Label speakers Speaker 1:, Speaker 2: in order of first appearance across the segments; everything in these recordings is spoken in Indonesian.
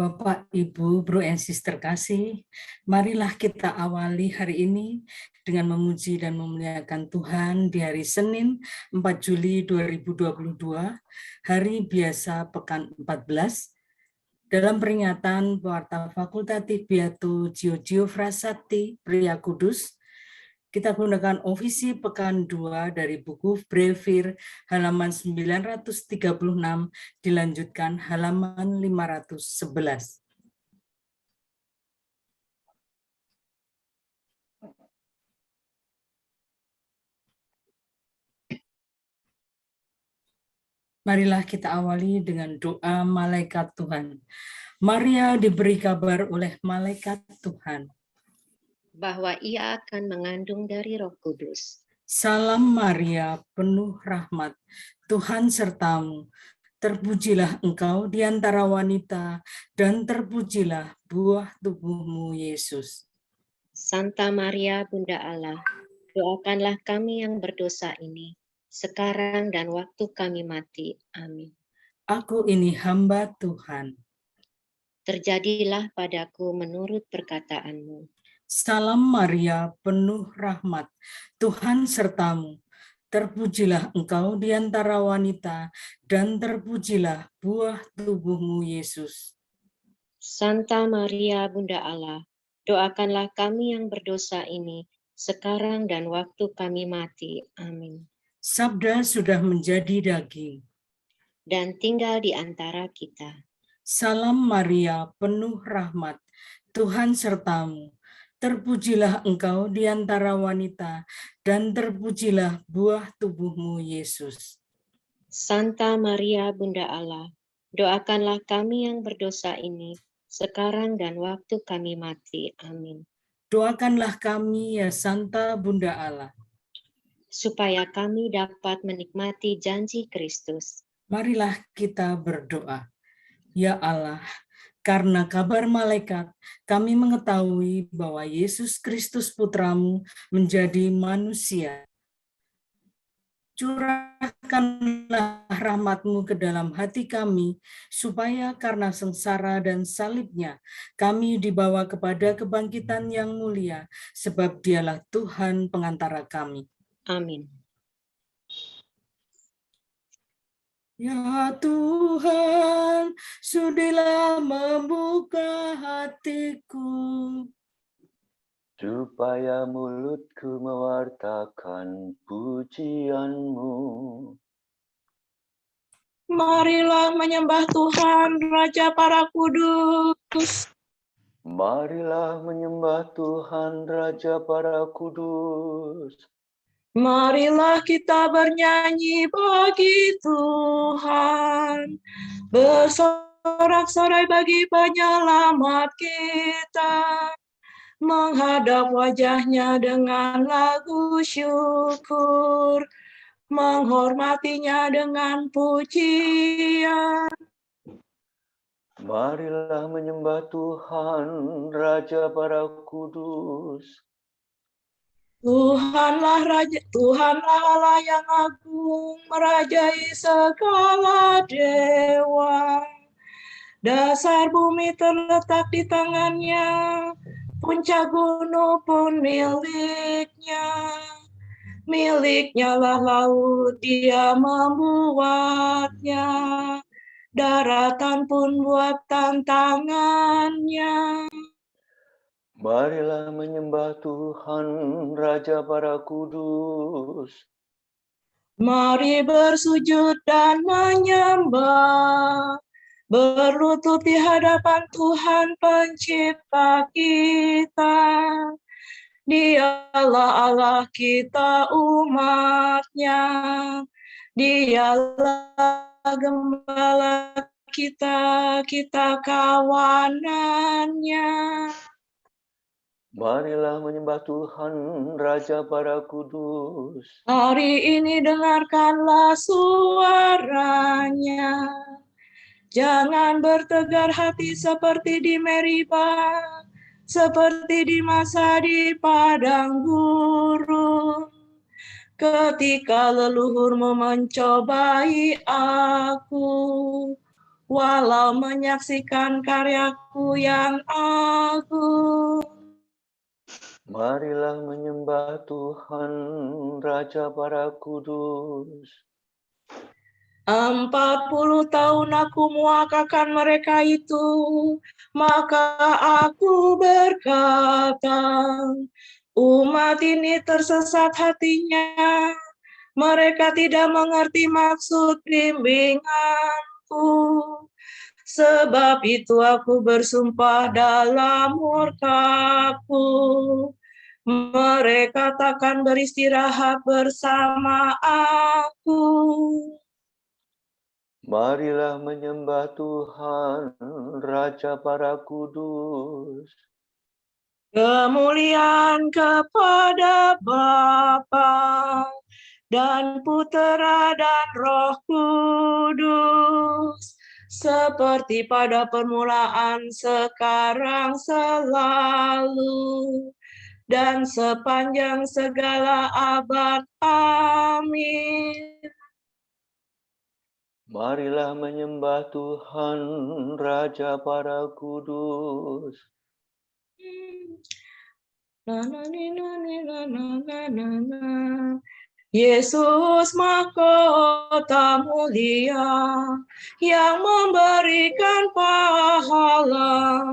Speaker 1: Bapak, Ibu, Bro and Sister kasih, marilah kita awali hari ini dengan memuji dan memuliakan Tuhan di hari Senin 4 Juli 2022, hari biasa pekan 14, dalam peringatan Warta Fakultatif Beato Giorgio Frassati, Pria Kudus. Kita gunakan ovisi pekan 2 dari buku Brevir halaman 936 dilanjutkan halaman 511. Marilah kita awali dengan doa malaikat Tuhan. Maria diberi kabar oleh malaikat Tuhan
Speaker 2: bahwa ia akan mengandung dari Roh Kudus.
Speaker 1: Salam Maria, penuh rahmat, Tuhan sertamu. Terpujilah engkau di antara wanita, dan terpujilah buah tubuhmu, Yesus.
Speaker 2: Santa Maria, Bunda Allah, doakanlah kami yang berdosa ini, sekarang dan waktu kami mati. Amin.
Speaker 1: Aku ini hamba Tuhan.
Speaker 2: Terjadilah padaku menurut perkataanmu.
Speaker 1: Salam Maria, penuh rahmat, Tuhan sertamu. Terpujilah engkau di antara wanita, dan terpujilah buah tubuhmu, Yesus.
Speaker 2: Santa Maria, Bunda Allah, doakanlah kami yang berdosa ini, sekarang dan waktu kami mati. Amin.
Speaker 1: Sabda sudah menjadi daging
Speaker 2: dan tinggal di antara kita.
Speaker 1: Salam Maria, penuh rahmat, Tuhan sertamu. Terpujilah engkau di antara wanita, dan terpujilah buah tubuhmu, Yesus.
Speaker 2: Santa Maria, Bunda Allah, doakanlah kami yang berdosa ini, sekarang dan waktu kami mati. Amin.
Speaker 1: Doakanlah kami, ya Santa Bunda Allah,
Speaker 2: supaya kami dapat menikmati janji Kristus.
Speaker 1: Marilah kita berdoa. Ya Allah, karena kabar malaikat, kami mengetahui bahwa Yesus Kristus Putramu menjadi manusia. Curahkanlah rahmat-Mu ke dalam hati kami, supaya karena sengsara dan salibnya, kami dibawa kepada kebangkitan yang mulia, sebab Dialah Tuhan pengantara kami.
Speaker 2: Amin.
Speaker 1: Ya Tuhan, sudilah membuka hatiku,
Speaker 3: supaya mulutku mewartakan pujian-Mu.
Speaker 4: Marilah menyembah Tuhan, Raja para kudus.
Speaker 3: Marilah menyembah Tuhan, Raja para kudus.
Speaker 4: Marilah kita bernyanyi bagi Tuhan, bersorak-sorai bagi penyelamat kita, menghadap wajahnya dengan lagu syukur, menghormatinya dengan pujian.
Speaker 3: Marilah menyembah Tuhan, Raja para kudus.
Speaker 4: Tuhanlah Allah yang agung, merajai segala dewa. Dasar bumi terletak di tangannya, puncak gunung pun miliknya. Miliknya lah laut, dia membuatnya. Daratan pun buatan tangannya.
Speaker 3: Marilah menyembah Tuhan, Raja para kudus.
Speaker 4: Mari bersujud dan menyembah, berlutut di hadapan Tuhan pencipta kita. Dialah Allah kita umatnya, Dialah gembala kita kawanannya.
Speaker 3: Marilah menyembah Tuhan, Raja para kudus.
Speaker 4: Hari ini dengarkanlah suaranya. Jangan bertegar hati seperti di Meriba, seperti di masa di padang gurun. Ketika leluhurmu mencobai aku, walau menyaksikan karyaku yang agung.
Speaker 3: Marilah menyembah Tuhan, Raja para kudus.
Speaker 4: 40 tahun aku muakakan mereka itu, maka aku berkata, umat ini tersesat hatinya, mereka tidak mengerti maksud bimbinganku. Sebab itu aku bersumpah dalam murkaku, mereka takkan beristirahat bersama aku.
Speaker 3: Marilah menyembah Tuhan, Raja para kudus.
Speaker 4: Kemuliaan kepada Bapa dan Putera dan Roh Kudus, seperti pada permulaan, sekarang, selalu, dan sepanjang segala abad. Amin.
Speaker 3: Marilah menyembah Tuhan, Raja para kudus.
Speaker 4: Yesus mahkota mulia yang memberikan pahala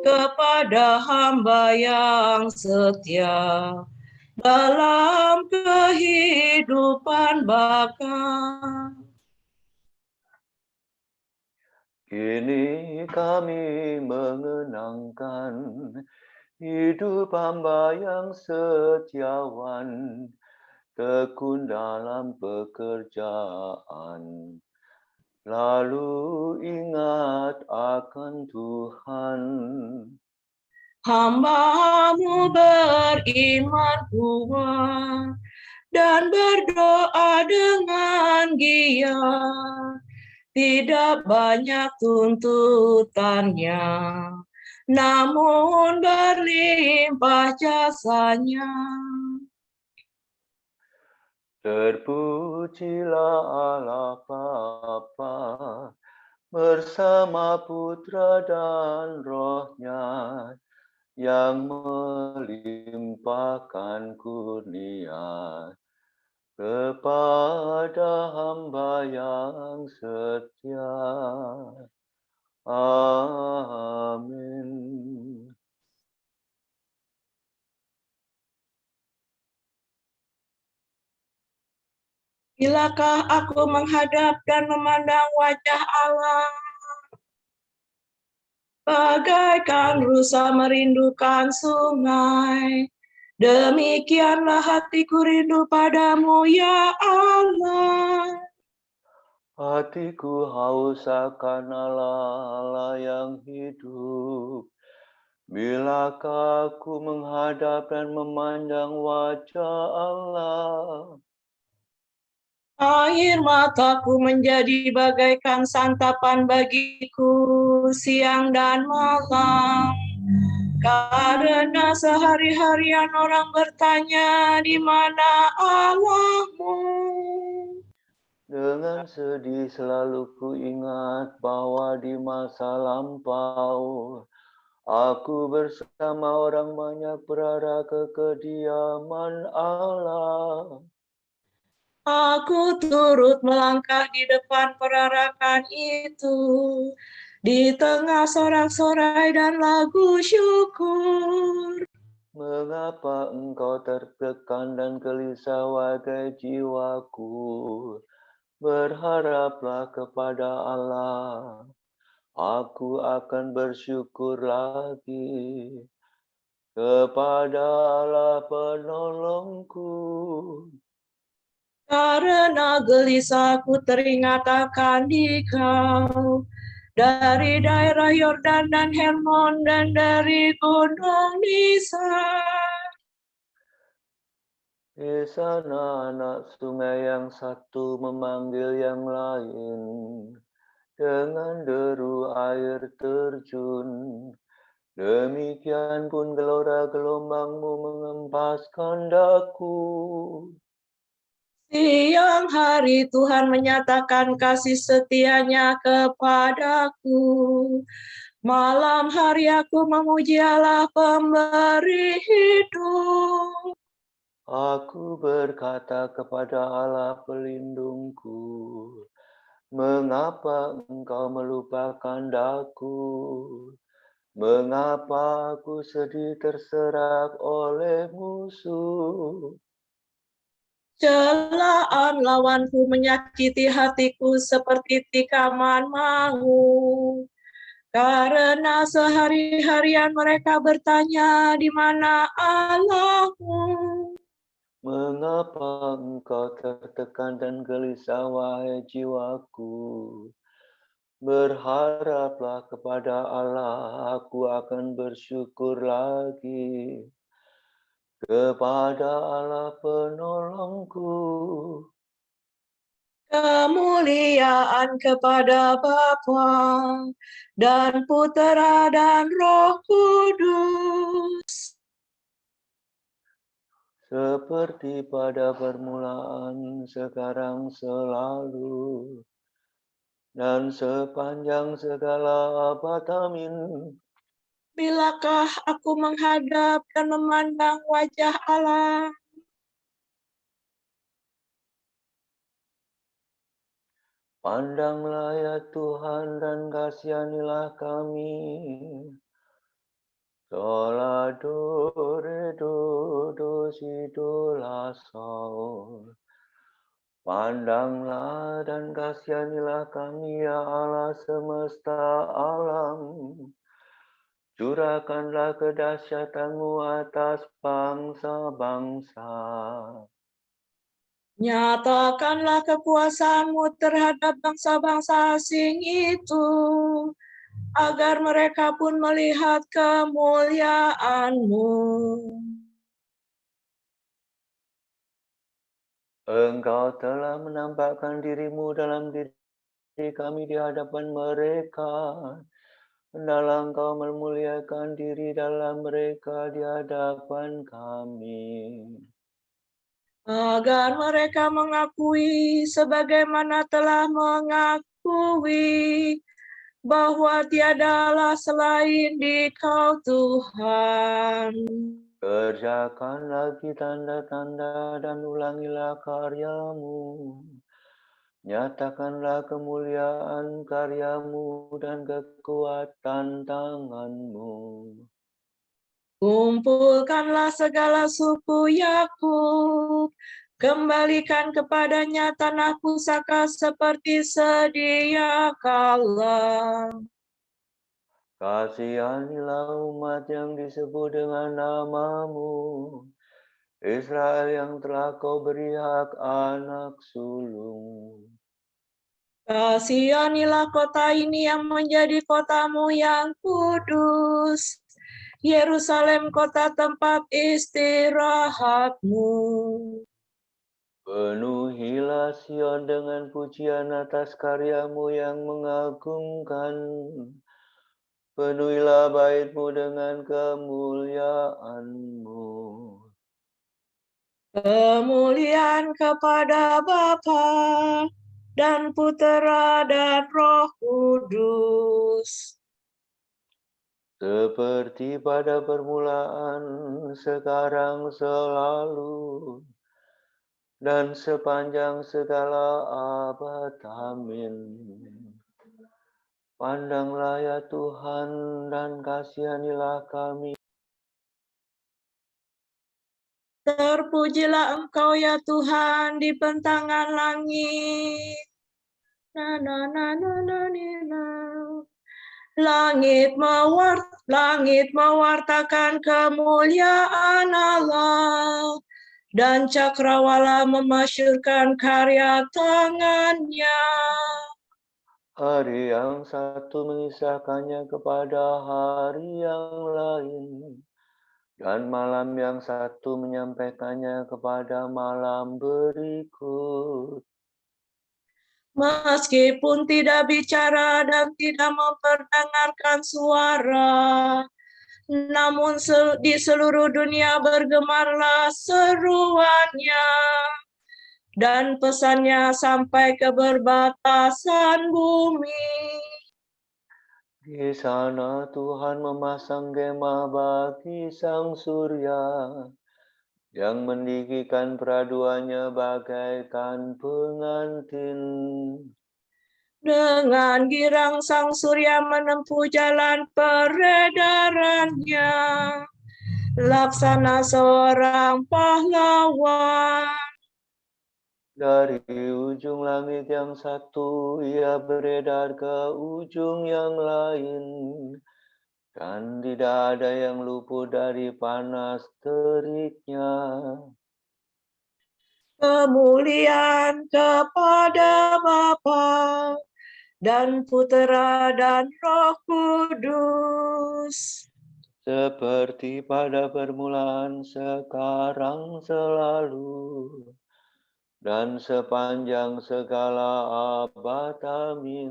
Speaker 4: kepada hamba yang setia dalam kehidupan baka.
Speaker 3: Kini kami mengenangkan hidup hamba yang setiawan, tekun dalam pekerjaan. Lalu ingat akan Tuhan.
Speaker 4: Hamba-Mu beriman kuat dan berdoa dengan giat. Tidak banyak tuntutannya, namun berlimpah jasanya.
Speaker 3: Terpujilah Allah Bapa bersama Putra dan Roh-Nya yang melimpahkan kurnia kepada hamba yang setia. Amin.
Speaker 4: Bilakah aku menghadap dan memandang wajah Allah, bagaikan rusa merindukan sungai, demikianlah hatiku rindu padamu, ya Allah.
Speaker 3: Hatiku haus akan Allah yang hidup. Bilakah aku menghadap dan memandang wajah Allah?
Speaker 4: Air mataku menjadi bagaikan santapan bagiku siang dan malam. Karena sehari-harian orang bertanya, di mana Allahmu?
Speaker 3: Dengan sedih selalu ku ingat bahwa di masa lampau aku bersama orang banyak berada ke kediaman Allah.
Speaker 4: Aku turut melangkah di depan perarakan itu, di tengah sorak-sorai dan lagu syukur.
Speaker 3: Mengapa engkau tertekan dan gelisah wahai jiwaku? Berharaplah kepada Allah. Aku akan bersyukur lagi kepada Allah penolongku.
Speaker 4: Karena gelisahku teringat akan Dikau, dari daerah Yordan dan Hermon dan dari gunung Nisan.
Speaker 3: Di sana anak sungai yang satu memanggil yang lain dengan deru air terjun. Demikian pun gelora gelombangmu mengempaskan daku.
Speaker 4: Siang hari Tuhan menyatakan kasih setia-Nya kepadaku. Malam hari aku memuji Allah pemberi hidup.
Speaker 3: Aku berkata kepada Allah pelindungku, mengapa engkau melupakan daku? Mengapa aku sedih terserak oleh musuh?
Speaker 4: Celaan lawanku menyakiti hatiku seperti tikaman maut. Karena sehari-harian mereka bertanya, di mana Allahmu?
Speaker 3: Mengapa engkau tertekan dan gelisah, wahai jiwaku? Berharaplah kepada Allah, aku akan bersyukur lagi. Kepada Allah penolongku.
Speaker 4: Kemuliaan kepada Bapa dan Putera dan Roh Kudus.
Speaker 3: Seperti pada permulaan, sekarang, selalu, dan sepanjang segala abad. Amin.
Speaker 4: Bilakah aku menghadap dan memandang wajah Allah?
Speaker 3: Pandanglah ya Tuhan dan kasihanilah kami. Sola do re do si do la sol. Pandanglah dan kasihanilah kami ya Allah semesta alam. Curahkanlah kedahsyatan-Mu atas bangsa-bangsa.
Speaker 4: Nyatakanlah kekuasaan-Mu terhadap bangsa-bangsa asing itu, agar mereka pun melihat kemuliaan-Mu.
Speaker 3: Engkau telah menampakkan diri-Mu dalam diri kami di hadapan mereka. Hendaklah Engkau memuliakan diri dalam mereka di hadapan kami.
Speaker 4: Agar mereka mengakui sebagaimana telah mengakui bahwa tiada Allah selain Dikau Tuhan.
Speaker 3: Kerjakan lagi tanda-tanda dan ulangilah karya-Mu. Nyatakanlah kemuliaan karya-Mu dan kekuatan tangan-Mu.
Speaker 4: Kumpulkanlah segala suku Yakub, kembalikan kepadanya tanah pusaka seperti sedia kala.
Speaker 3: Kasihanilah umat yang disebut dengan nama-Mu, Israel yang telah Kau beri hak anak sulung.
Speaker 4: Kasihanilah kota ini yang menjadi kota-Mu yang kudus, Yerusalem kota tempat istirahat-Mu.
Speaker 3: Penuhilah Sion dengan pujian atas karya-Mu yang mengagumkan. Penuhilah bait-Mu dengan kemuliaan-Mu.
Speaker 4: Kemuliaan kepada Bapa dan Putera dan Roh Kudus.
Speaker 3: Seperti pada permulaan, sekarang, selalu, dan sepanjang segala abad. Amin. Pandanglah ya Tuhan dan kasihanilah kami.
Speaker 4: Terpujilah Engkau ya Tuhan di bentangan langit. Langit mewartakan kemuliaan Allah, dan cakrawala memasyurkan karya tangannya.
Speaker 3: Hari yang satu mengisahkannya kepada hari yang lain, dan malam yang satu menyampaikannya kepada malam berikut.
Speaker 4: Meskipun tidak bicara dan tidak memperdengarkan suara, namun di seluruh dunia bergemarlah seruannya. dan pesannya sampai ke perbatasan bumi.
Speaker 3: Di sana Tuhan memasang kemah bagi sang surya, yang meninggikan peraduannya bagaikan pengantin.
Speaker 4: Dengan girang sang surya menempuh jalan peredarannya, laksana seorang pahlawan.
Speaker 3: Dari ujung langit yang satu, ia beredar ke ujung yang lain, dan tidak ada yang luput dari panas teriknya.
Speaker 4: Kemuliaan kepada Bapa dan Putera dan Roh Kudus.
Speaker 3: Seperti pada permulaan, sekarang, selalu, dan sepanjang segala abad. Amin.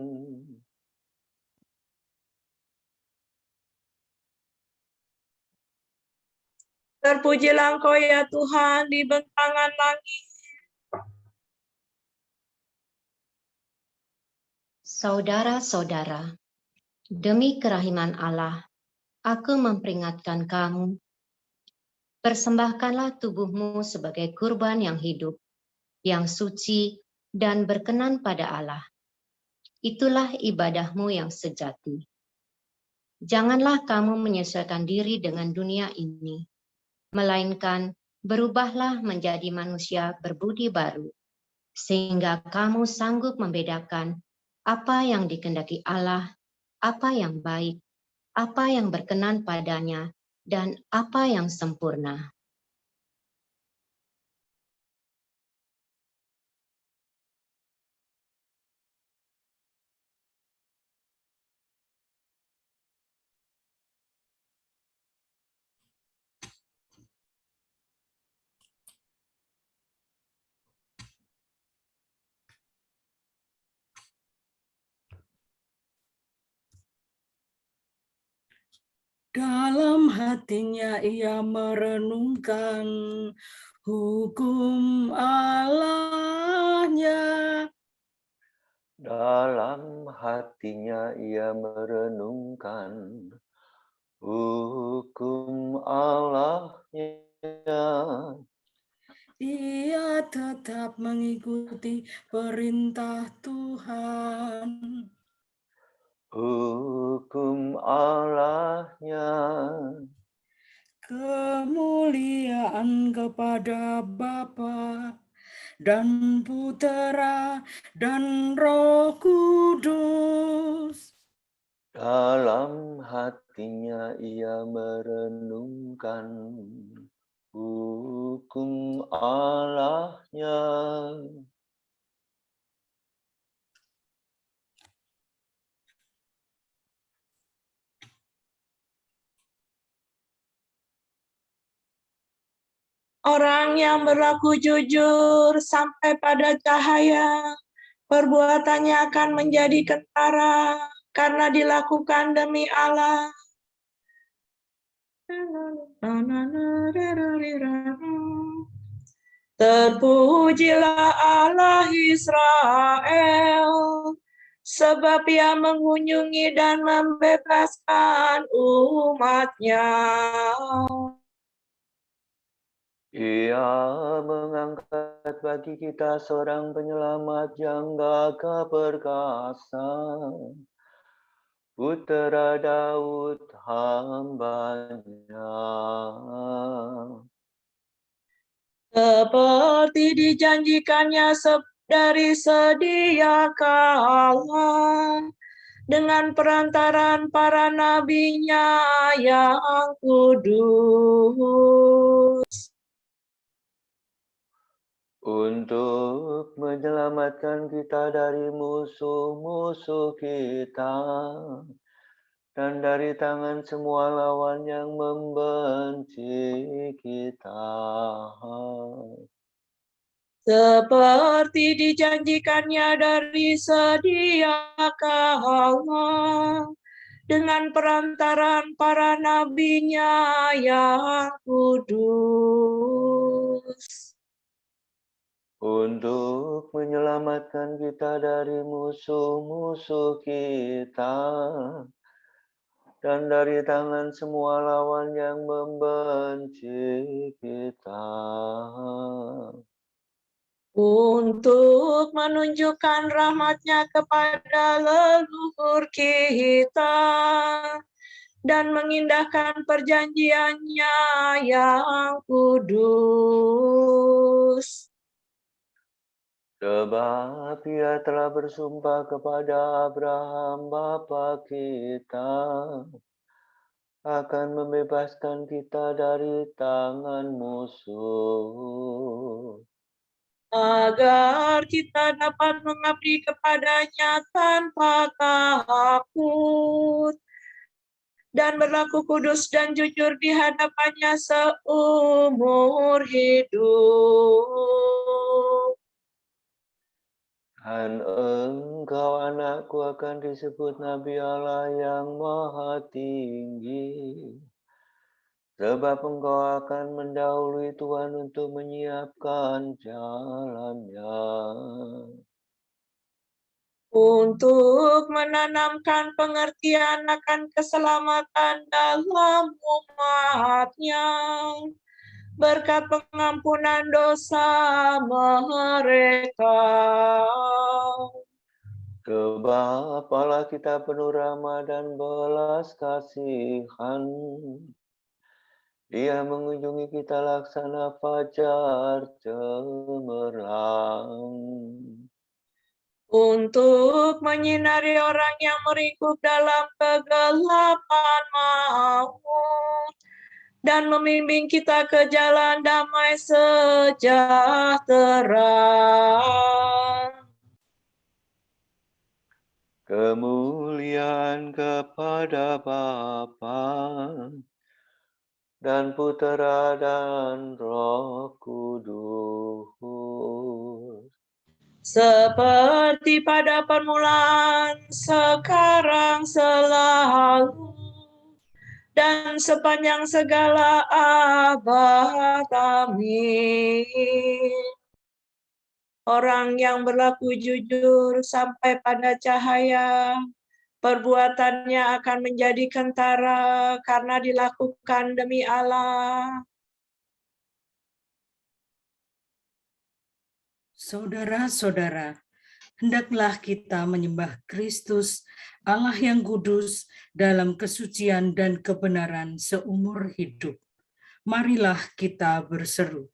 Speaker 4: Terpujilah Engkau ya Tuhan di bentangan langit.
Speaker 2: Saudara-saudara, demi kerahiman Allah, aku memperingatkan kamu, persembahkanlah tubuhmu sebagai kurban yang hidup, yang suci, dan berkenan pada Allah. Itulah ibadahmu yang sejati. Janganlah kamu menyesuaikan diri dengan dunia ini, melainkan berubahlah menjadi manusia berbudi baru, sehingga kamu sanggup membedakan apa yang dikehendaki Allah, apa yang baik, apa yang berkenan padanya, dan apa yang sempurna.
Speaker 1: Dalam hatinya ia merenungkan hukum Allahnya.
Speaker 3: Dalam hatinya ia merenungkan hukum Allahnya.
Speaker 1: Ia tetap mengikuti perintah Tuhan.
Speaker 3: Hukum Allahnya.
Speaker 1: Kemuliaan kepada Bapa dan Putera dan Roh Kudus.
Speaker 3: Dalam hatinya ia merenungkan hukum Allahnya.
Speaker 4: Orang yang berlaku jujur sampai pada cahaya, perbuatannya akan menjadi kentara karena dilakukan demi Allah. Terpujilah Allah Israel, sebab ia mengunjungi dan membebaskan umat-Nya.
Speaker 3: Ia mengangkat bagi kita seorang penyelamat yang gagah perkasa, Putera Daud hamba-Nya.
Speaker 4: Seperti dijanjikannya dari sedia kala, dengan perantaran para nabi-Nya yang kudus.
Speaker 3: Untuk menyelamatkan kita dari musuh-musuh kita, dan dari tangan semua lawan yang membenci kita.
Speaker 4: Seperti dijanjikannya dari sedia kala, dengan perantaran para nabi-Nya yang kudus.
Speaker 3: untuk menyelamatkan kita dari musuh-musuh kita dan dari tangan semua lawan yang membenci kita.
Speaker 4: Untuk menunjukkan rahmat-Nya kepada leluhur kita dan mengindahkan perjanjian-Nya yang kudus.
Speaker 3: Sebab Ia telah bersumpah kepada Abraham bapa kita akan membebaskan kita dari tangan musuh,
Speaker 4: agar kita dapat mengabdi kepada-Nya tanpa takut dan berlaku kudus dan jujur di hadapan-Nya seumur hidup.
Speaker 3: dan engkau anakku akan disebut Nabi Allah yang Maha Tinggi, sebab engkau akan mendahului Tuhan untuk menyiapkan jalannya,
Speaker 4: untuk menanamkan pengertian akan keselamatan dalam umat-Nya, berkat pengampunan dosa mereka.
Speaker 3: Sebab Allah kita penuh rahmat dan belas kasihan. Dia mengunjungi kita laksana fajar cemerlang,
Speaker 4: untuk menyinari orang yang meringkuk dalam kegelapan maut dan membimbing kita ke jalan damai sejahtera.
Speaker 3: kemuliaan kepada Bapa dan Putera dan Roh Kudus,
Speaker 4: Seperti pada permulaan, sekarang, selalu, dan sepanjang segala abad. Amin. Orang yang berlaku jujur sampai pada cahaya, perbuatannya akan menjadi kentara karena dilakukan demi Allah.
Speaker 1: Saudara-saudara, hendaklah kita menyembah Kristus, Allah yang kudus, dalam kesucian dan kebenaran seumur hidup. Marilah kita berseru.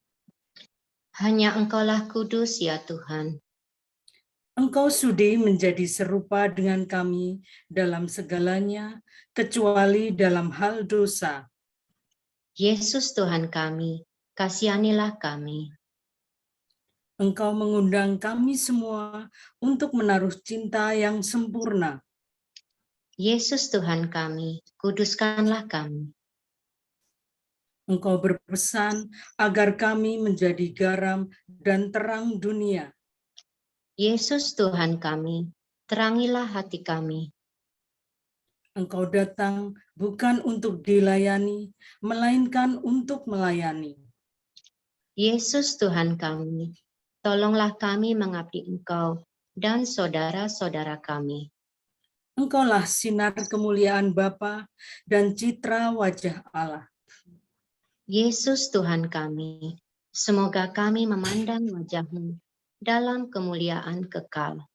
Speaker 2: Hanya Engkaulah kudus ya Tuhan.
Speaker 1: Engkau sudi menjadi serupa dengan kami dalam segalanya, kecuali dalam hal dosa.
Speaker 2: Yesus Tuhan kami, kasihanilah kami.
Speaker 1: Engkau mengundang kami semua untuk menaruh cinta yang sempurna.
Speaker 2: Yesus Tuhan kami, kuduskanlah kami.
Speaker 1: Engkau berpesan agar kami menjadi garam dan terang dunia.
Speaker 2: Yesus Tuhan kami, terangilah hati kami.
Speaker 1: Engkau datang bukan untuk dilayani, melainkan untuk melayani.
Speaker 2: Yesus Tuhan kami, tolonglah kami mengabdi Engkau dan saudara-saudara kami.
Speaker 1: Engkaulah sinar kemuliaan Bapa dan citra wajah Allah.
Speaker 2: Yesus Tuhan kami, semoga kami memandang wajah-Mu dalam kemuliaan kekal.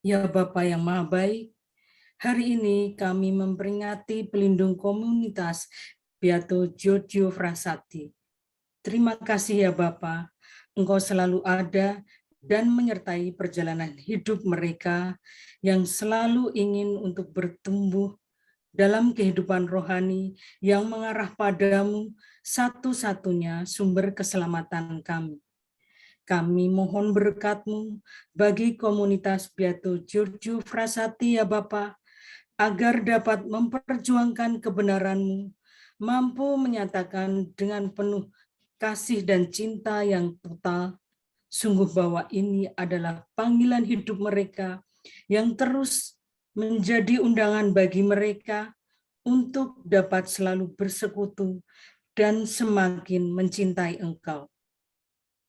Speaker 1: Ya Bapa yang Maha Baik, hari ini kami memperingati pelindung komunitas Beato Giorgio Frassati. Terima kasih ya Bapa, Engkau selalu ada dan menyertai perjalanan hidup mereka yang selalu ingin untuk bertumbuh dalam kehidupan rohani yang mengarah padamu, satu-satunya sumber keselamatan kami. Kami mohon berkat-Mu bagi komunitas Beato Giorgio Frassati ya Bapa, agar dapat memperjuangkan kebenaran-Mu, mampu menyatakan dengan penuh kasih dan cinta yang total, sungguh bahwa ini adalah panggilan hidup mereka yang terus menjadi undangan bagi mereka untuk dapat selalu bersekutu dan semakin mencintai Engkau.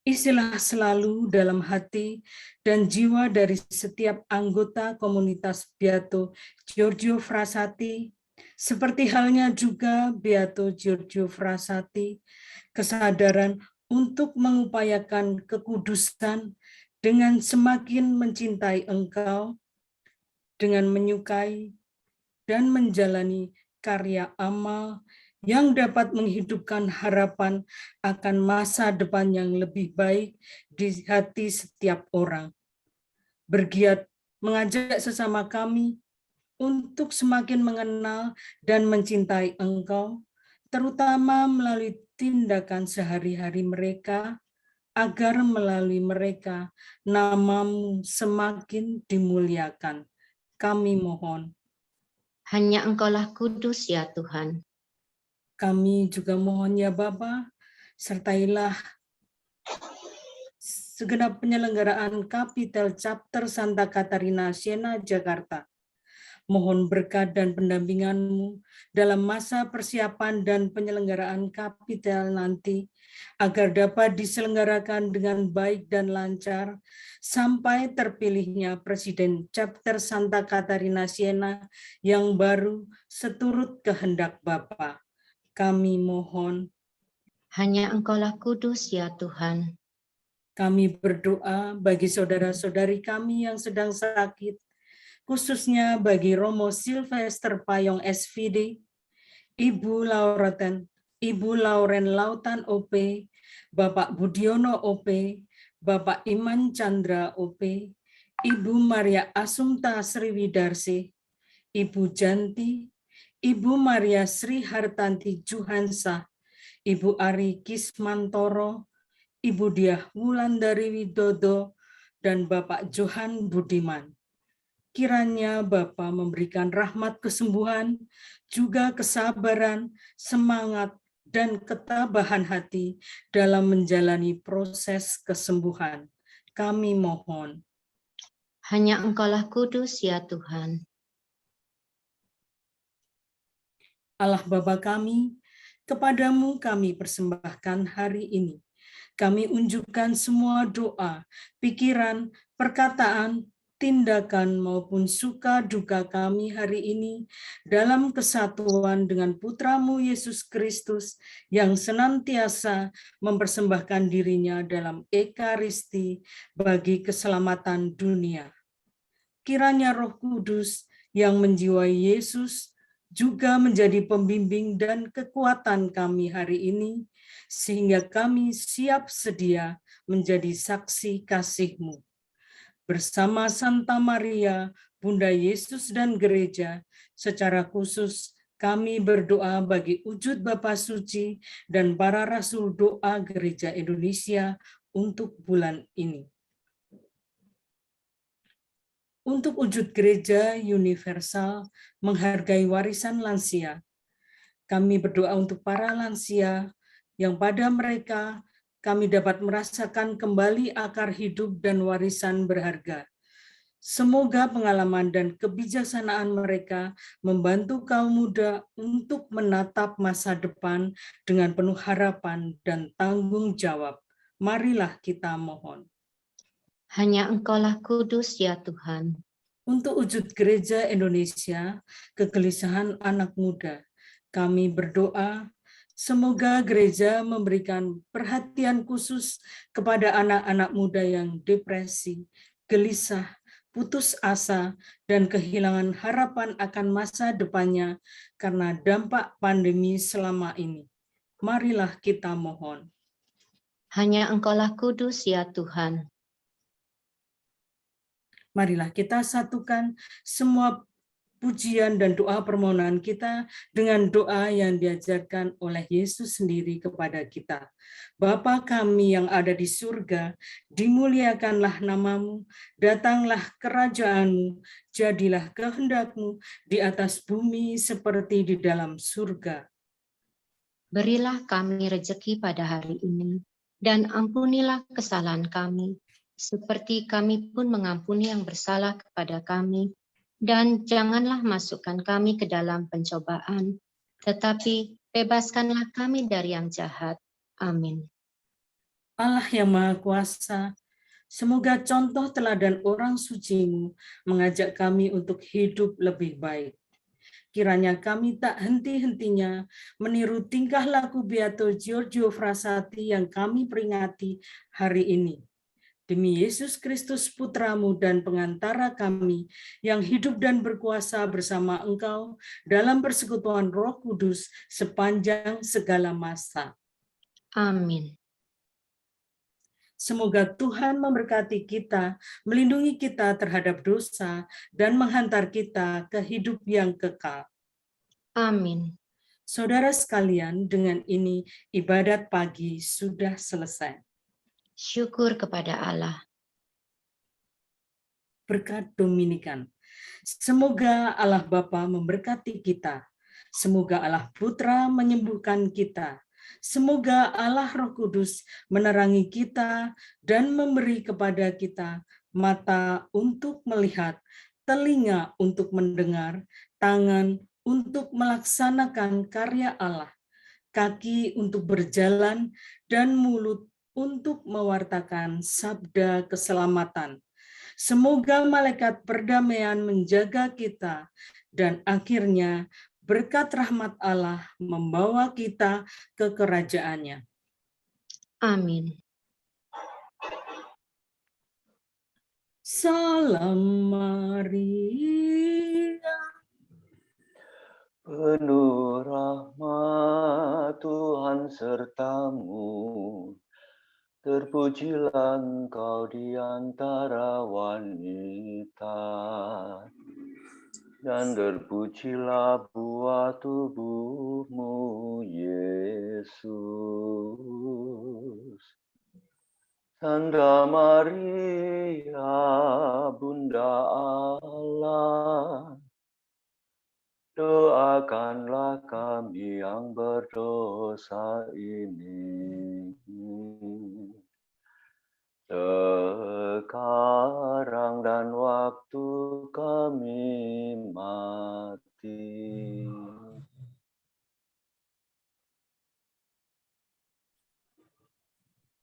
Speaker 1: Isilah selalu dalam hati dan jiwa dari setiap anggota komunitas Beato Giorgio Frassati, seperti halnya juga Beato Giorgio Frassati, kesadaran untuk mengupayakan kekudusan dengan semakin mencintai Engkau, dengan menyukai dan menjalani karya amal yang dapat menghidupkan harapan akan masa depan yang lebih baik di hati setiap orang. Bergiat mengajak sesama kami untuk semakin mengenal dan mencintai Engkau, terutama melalui tindakan sehari-hari mereka, agar melalui mereka nama-Mu semakin dimuliakan. Kami mohon.
Speaker 2: Hanya Engkaulah kudus ya Tuhan.
Speaker 1: Kami juga mohon ya Bapa, sertailah segenap penyelenggaraan Kapitel Chapter Santa Catarina Siena, Jakarta. Mohon berkat dan pendampingan-Mu dalam masa persiapan dan penyelenggaraan Kapitel nanti, agar dapat diselenggarakan dengan baik dan lancar, sampai terpilihnya Presiden Chapter Santa Catarina Siena yang baru seturut kehendak Bapa. Kami mohon.
Speaker 2: Hanya Engkaulah kudus ya Tuhan.
Speaker 1: Kami berdoa bagi saudara-saudari kami yang sedang sakit, khususnya bagi Romo Sylvester Payong SVD, Ibu Lauren Lautan OP, Bapak Budiono OP, Bapak Iman Chandra OP, Ibu Maria Asumta Sriwidarsi, Ibu Janti, Ibu Maria Sri Hartanti Juhansa, Ibu Ari Kismantoro, Ibu Diah Wulandari Widodo, dan Bapak Johan Budiman. Kiranya Bapa memberikan rahmat kesembuhan, juga kesabaran, semangat, dan ketabahan hati dalam menjalani proses kesembuhan. Kami mohon.
Speaker 2: Hanya Engkaulah kudus ya Tuhan.
Speaker 1: Allah Bapa kami, kepadamu kami persembahkan hari ini. Kami unjukkan semua doa, pikiran, perkataan, tindakan maupun suka duka kami hari ini dalam kesatuan dengan Putra-Mu Yesus Kristus yang senantiasa mempersembahkan dirinya dalam Ekaristi bagi keselamatan dunia. Kiranya Roh Kudus yang menjiwai Yesus juga menjadi pembimbing dan kekuatan kami hari ini, sehingga kami siap sedia menjadi saksi kasih-Mu. Bersama Santa Maria, Bunda Yesus dan Gereja, secara khusus kami berdoa bagi wujud Bapa Suci dan para Rasul Doa Gereja Indonesia untuk bulan ini. Untuk wujud gereja universal menghargai warisan lansia, kami berdoa untuk para lansia yang pada mereka kami dapat merasakan kembali akar hidup dan warisan berharga. Semoga pengalaman dan kebijaksanaan mereka membantu kaum muda untuk menatap masa depan dengan penuh harapan dan tanggung jawab. Marilah kita mohon.
Speaker 2: Hanya Engkaulah kudus ya Tuhan.
Speaker 1: Untuk wujud gereja Indonesia, kegelisahan anak muda, kami berdoa semoga gereja memberikan perhatian khusus kepada anak-anak muda yang depresi, gelisah, putus asa, dan kehilangan harapan akan masa depannya karena dampak pandemi selama ini. Marilah kita mohon.
Speaker 2: Hanya Engkaulah kudus ya Tuhan.
Speaker 1: Marilah kita satukan semua pujian dan doa permohonan kita dengan doa yang diajarkan oleh Yesus sendiri kepada kita. Bapa kami yang ada di surga, dimuliakanlah nama-Mu, datanglah kerajaan-Mu, jadilah kehendak-Mu di atas bumi seperti di dalam surga.
Speaker 2: Berilah kami rejeki pada hari ini, dan ampunilah kesalahan kami, seperti kami pun mengampuni yang bersalah kepada kami. Dan janganlah masukkan kami ke dalam pencobaan, tetapi bebaskanlah kami dari yang jahat. Amin.
Speaker 1: Allah yang Maha Kuasa, semoga contoh teladan orang suci-Mu mengajak kami untuk hidup lebih baik. Kiranya kami tak henti-hentinya meniru tingkah laku Beato Giorgio Frassati yang kami peringati hari ini. Demi Yesus Kristus Putra-Mu dan pengantara kami yang hidup dan berkuasa bersama Engkau dalam persekutuan Roh Kudus sepanjang segala masa.
Speaker 2: Amin.
Speaker 1: Semoga Tuhan memberkati kita, melindungi kita terhadap dosa, dan menghantar kita ke hidup yang kekal.
Speaker 2: Amin.
Speaker 1: Saudara sekalian, dengan ini ibadat pagi sudah selesai.
Speaker 2: Syukur kepada Allah.
Speaker 1: Berkat Dominikan. Semoga Allah Bapa memberkati kita. Semoga Allah Putra menyembuhkan kita. Semoga Allah Roh Kudus menerangi kita dan memberi kepada kita mata untuk melihat, telinga untuk mendengar, tangan untuk melaksanakan karya Allah, kaki untuk berjalan, dan mulut untuk mewartakan sabda keselamatan. Semoga malaikat perdamaian menjaga kita, dan akhirnya berkat rahmat Allah membawa kita ke kerajaannya.
Speaker 2: Amin.
Speaker 1: Salam Maria,
Speaker 3: Penuh rahmat Tuhan sertamu, terpujilah engkau di antara wanita, dan terpujilah buah tubuhmu, Yesus. Santa Maria, Bunda Allah, doakanlah kami yang berdosa ini, sekarang dan waktu kami mati.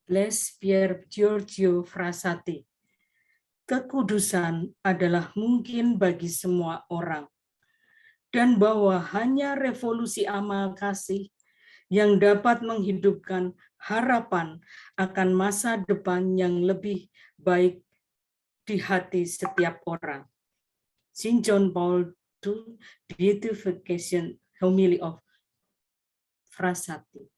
Speaker 1: Bless Pier Giorgio Frassati. Kekudusan adalah mungkin bagi semua orang, dan bahwa hanya revolusi amal kasih yang dapat menghidupkan harapan akan masa depan yang lebih baik di hati setiap orang. Saint John Paul II, Beatification Homily of Frassati.